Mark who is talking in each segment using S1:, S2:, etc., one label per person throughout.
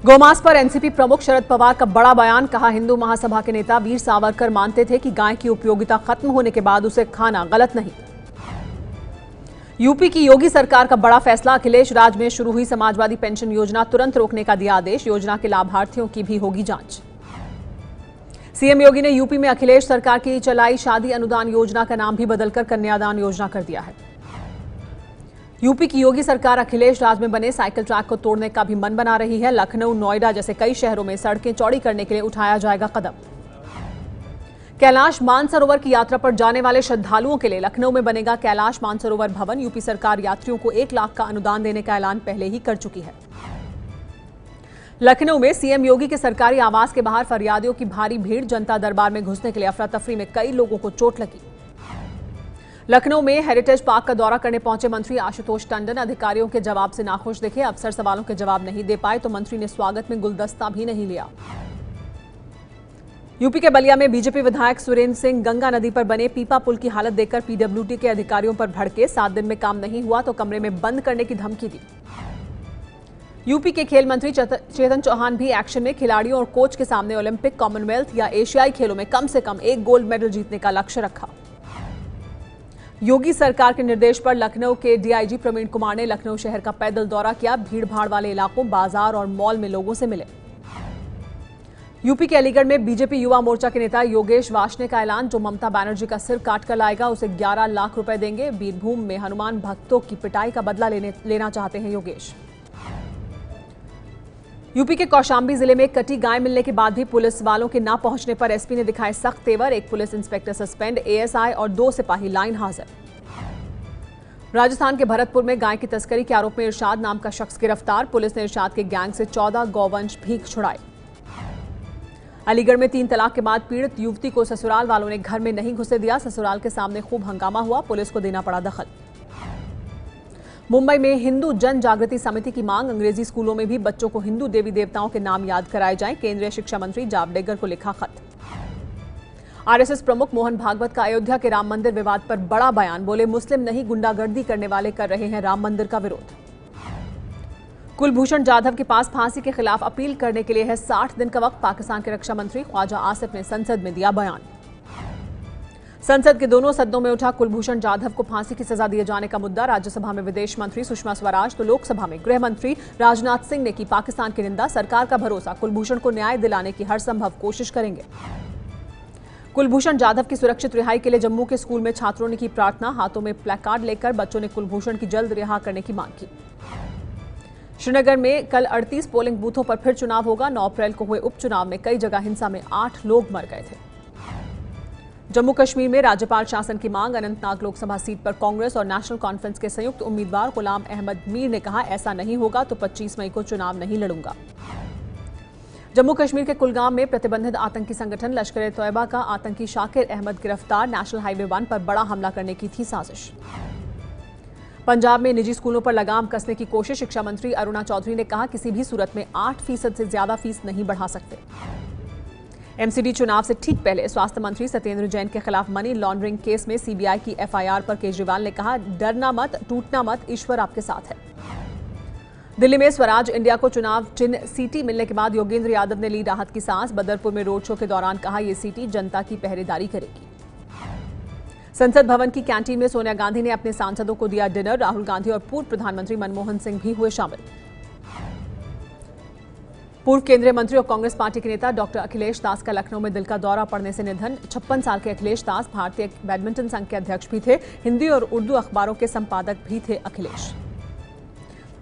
S1: गौमांस पर एनसीपी प्रमुख शरद पवार का बड़ा बयान। कहा, हिंदू महासभा के नेता वीर सावरकर मानते थे कि गाय की उपयोगिता खत्म होने के बाद उसे खाना गलत नहीं। यूपी की योगी सरकार का बड़ा फैसला। अखिलेश राज में शुरू हुई समाजवादी पेंशन योजना तुरंत रोकने का दिया आदेश। योजना के लाभार्थियों की भी होगी जांच। सीएम योगी ने यूपी में अखिलेश सरकार की चलाई शादी अनुदान योजना का नाम भी बदलकर कन्यादान योजना कर दिया है। यूपी की योगी सरकार अखिलेश राज में बने साइकिल ट्रैक को तोड़ने का भी मन बना रही है। लखनऊ, नोएडा जैसे कई शहरों में सड़कें चौड़ी करने के लिए उठाया जाएगा कदम। कैलाश मानसरोवर की यात्रा पर जाने वाले श्रद्धालुओं के लिए लखनऊ में बनेगा कैलाश मानसरोवर भवन। यूपी सरकार यात्रियों को 1 लाख का अनुदान देने का ऐलान पहले ही कर चुकी है। लखनऊ में सीएम योगी के सरकारी आवास के बाहर फरियादियों की भारी भीड़। जनता दरबार में घुसने के लिए अफरा तफरी में कई लोगों को चोट लगी। लखनऊ में हेरिटेज पार्क का दौरा करने पहुंचे मंत्री आशुतोष टंडन अधिकारियों के जवाब से नाखुश दिखे। अफसर सवालों के जवाब नहीं दे पाए तो मंत्री ने स्वागत में गुलदस्ता भी नहीं लिया। यूपी के बलिया में बीजेपी विधायक सुरेंद्र सिंह गंगा नदी पर बने पीपा पुल की हालत देखकर पीडब्ल्यूडी के अधिकारियों पर भड़के। 7 दिन में काम नहीं हुआ तो कमरे में बंद करने की धमकी दी। यूपी के खेल मंत्री चेतन चौहान भी एक्शन में। खिलाड़ियों और कोच के सामने ओलंपिक, कॉमनवेल्थ या एशियाई खेलों में कम से कम 1 गोल्ड मेडल जीतने का लक्ष्य रखा। योगी सरकार के निर्देश पर लखनऊ के डीआईजी प्रवीण कुमार ने लखनऊ शहर का पैदल दौरा किया। भीड़ भाड़ वाले इलाकों, बाजार और मॉल में लोगों से मिले। यूपी के अलीगढ़ में बीजेपी युवा मोर्चा के नेता योगेश वार्ष्णेय का ऐलान। जो ममता बनर्जी का सिर काट कर लाएगा उसे 11 लाख रुपए देंगे। बीरभूम में हनुमान भक्तों की पिटाई का बदला लेना चाहते हैं योगेश। यूपी के कौशाम्बी जिले में कटी गाय मिलने के बाद भी पुलिस वालों के न पहुंचने पर एसपी ने दिखाए सख्त तेवर। 1 पुलिस इंस्पेक्टर सस्पेंड, एएसआई और 2 सिपाही लाइन हाजिर। राजस्थान के भरतपुर में गाय की तस्करी के आरोप में इरशाद नाम का शख्स गिरफ्तार। पुलिस ने इरशाद के गैंग से 14 गौवंश भीख छुड़ाए। अलीगढ़ में 3 तलाक के बाद पीड़ित युवती को ससुराल वालों ने घर में नहीं घुसे दिया। ससुराल के सामने खूब हंगामा हुआ, पुलिस को देना पड़ा दखल। मुंबई में हिंदू जन जागृति समिति की मांग। अंग्रेजी स्कूलों में भी बच्चों को हिंदू देवी देवताओं के नाम याद कराए जाएं। केंद्रीय शिक्षा मंत्री जावड़ेकर को लिखा खत। आरएसएस प्रमुख मोहन भागवत का अयोध्या के राम मंदिर विवाद पर बड़ा बयान। बोले, मुस्लिम नहीं गुंडागर्दी करने वाले कर रहे हैं राम मंदिर का विरोध। कुलभूषण जाधव के पास फांसी के खिलाफ अपील करने के लिए है 60 दिन का वक्त। पाकिस्तान के रक्षा मंत्री ख्वाजा आसिफ ने संसद में दिया बयान। संसद के दोनों सदनों में उठा कुलभूषण जाधव को फांसी की सजा दिए जाने का मुद्दा। राज्यसभा में विदेश मंत्री सुषमा स्वराज तो लोकसभा में गृह मंत्री राजनाथ सिंह ने की पाकिस्तान की निंदा। सरकार का भरोसा, कुलभूषण को न्याय दिलाने की हर संभव कोशिश करेंगे। कुलभूषण जाधव की सुरक्षित रिहाई के लिए जम्मू के स्कूल में छात्रों ने की प्रार्थना। हाथों में प्लेकार्ड लेकर बच्चों ने कुलभूषण की जल्द रिहा करने की मांग की। श्रीनगर में कल 38 पोलिंग बूथों पर फिर चुनाव होगा। 9 अप्रैल को हुए उपचुनाव में कई जगह हिंसा में 8 लोग मर गए थे। जम्मू कश्मीर में राज्यपाल शासन की मांग। अनंतनाग लोकसभा सीट पर कांग्रेस और नेशनल कॉन्फ्रेंस के संयुक्त उम्मीदवार गुलाम अहमद मीर ने कहा, ऐसा नहीं होगा तो 25 मई को चुनाव नहीं लड़ूंगा। जम्मू कश्मीर के कुलगाम में प्रतिबंधित आतंकी संगठन लश्कर-ए-तोयबा का आतंकी शाकिर अहमद गिरफ्तार। नेशनल हाईवे 1 पर बड़ा हमला करने की थी साजिश। पंजाब में निजी स्कूलों पर लगाम कसने की कोशिश। शिक्षा मंत्री अरुणा चौधरी ने कहा, किसी भी सूरत में 8% से ज्यादा फीस नहीं बढ़ा सकते। एमसीडी चुनाव से ठीक पहले स्वास्थ्य मंत्री सत्येंद्र जैन के खिलाफ मनी लॉन्ड्रिंग केस में सीबीआई की एफआईआर पर केजरीवाल ने कहा, डरना मत, टूटना मत, ईश्वर आपके साथ है। दिल्ली में स्वराज इंडिया को चुनाव चिन्ह सीटी मिलने के बाद योगेंद्र यादव ने ली राहत की सांस। बदरपुर में रोड शो के दौरान कहा, यह सीटी जनता की पहरेदारी करेगी। संसद भवन की कैंटीन में सोनिया गांधी ने अपने सांसदों को दिया डिनर। राहुल गांधी और पूर्व प्रधानमंत्री मनमोहन सिंह भी हुए शामिल। पूर्व केंद्रीय मंत्री और कांग्रेस पार्टी के नेता डॉक्टर अखिलेश दास का लखनऊ में दिल का दौरा पड़ने से निधन। 56 साल के अखिलेश दास भारतीय बैडमिंटन संघ के अध्यक्ष भी थे। हिंदी और उर्दू अखबारों के संपादक भी थे अखिलेश।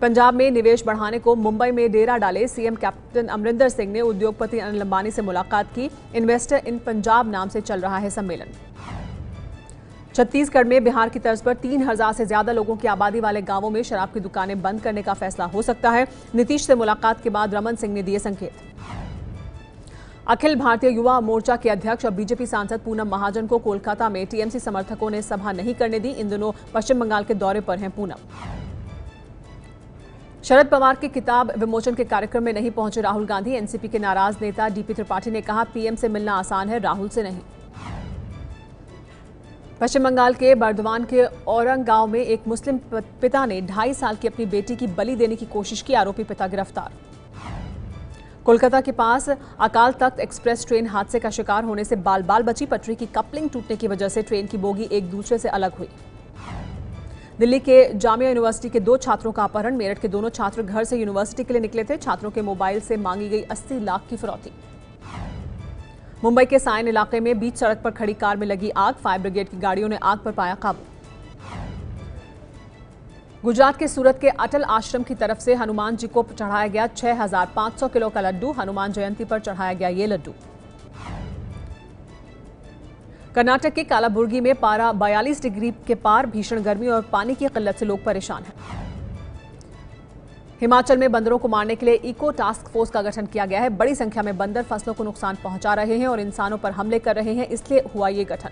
S1: पंजाब में निवेश बढ़ाने को मुंबई में डेरा डाले सीएम कैप्टन अमरिंदर सिंह ने उद्योगपति अनिल अंबानी से मुलाकात की। इन्वेस्टर इन पंजाब नाम से चल रहा है सम्मेलन। छत्तीसगढ़ में बिहार की तर्ज पर 3000 से ज्यादा लोगों की आबादी वाले गांवों में शराब की दुकानें बंद करने का फैसला हो सकता है। नीतीश से मुलाकात के बाद रमन सिंह ने दिए संकेत। अखिल भारतीय युवा मोर्चा के अध्यक्ष और बीजेपी सांसद पूनम महाजन को कोलकाता में टीएमसी समर्थकों ने सभा नहीं करने दी। इन दिनों पश्चिम बंगाल के दौरे पर हैं पूनम। शरद पवार के किताब विमोचन के कार्यक्रम में नहीं पहुंचे राहुल गांधी। एनसीपी के नाराज नेता डीपी त्रिपाठी ने कहा, पीएम से मिलना आसान है, राहुल से नहीं। पश्चिम बंगाल के बर्दवान के औरंग गांव में एक मुस्लिम पिता ने 2.5 साल की अपनी बेटी की बलि देने की कोशिश की। आरोपी पिता गिरफ्तार। कोलकाता के पास अकाल तख्त एक्सप्रेस ट्रेन हादसे का शिकार होने से बाल बाल बची। पटरी की कपलिंग टूटने की वजह से ट्रेन की बोगी एक दूसरे से अलग हुई। दिल्ली के जामिया यूनिवर्सिटी के 2 छात्रों का अपहरण। मेरठ के दोनों छात्र घर से यूनिवर्सिटी के लिए निकले थे। छात्रों के मोबाइल से मांगी गई 80 लाख की फिरौती। मुंबई के सायन इलाके में बीच सड़क पर खड़ी कार में लगी आग। फायर ब्रिगेड की गाड़ियों ने आग पर पाया काबू। गुजरात के सूरत के अटल आश्रम की तरफ से हनुमान जी को चढ़ाया गया 6500 किलो का लड्डू। हनुमान जयंती पर चढ़ाया गया ये लड्डू। कर्नाटक के कालाबुर्गी में पारा 42 डिग्री के पार। भीषण गर्मी और पानी की किल्लत से लोग परेशान हैं। हिमाचल में बंदरों को मारने के लिए इको टास्क फोर्स का गठन किया गया है। बड़ी संख्या में बंदर फसलों को नुकसान पहुंचा रहे हैं और इंसानों पर हमले कर रहे हैं, इसलिए हुआ ये गठन।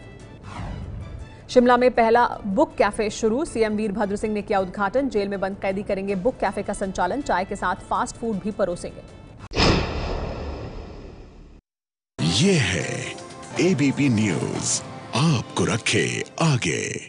S1: शिमला में पहला बुक कैफे शुरू। सीएम वीरभद्र सिंह ने किया उद्घाटन। जेल में बंद कैदी करेंगे बुक कैफे का संचालन। चाय के साथ फास्ट फूड भी परोसेंगे।
S2: ये है एबीपी न्यूज, आपको रखे आगे।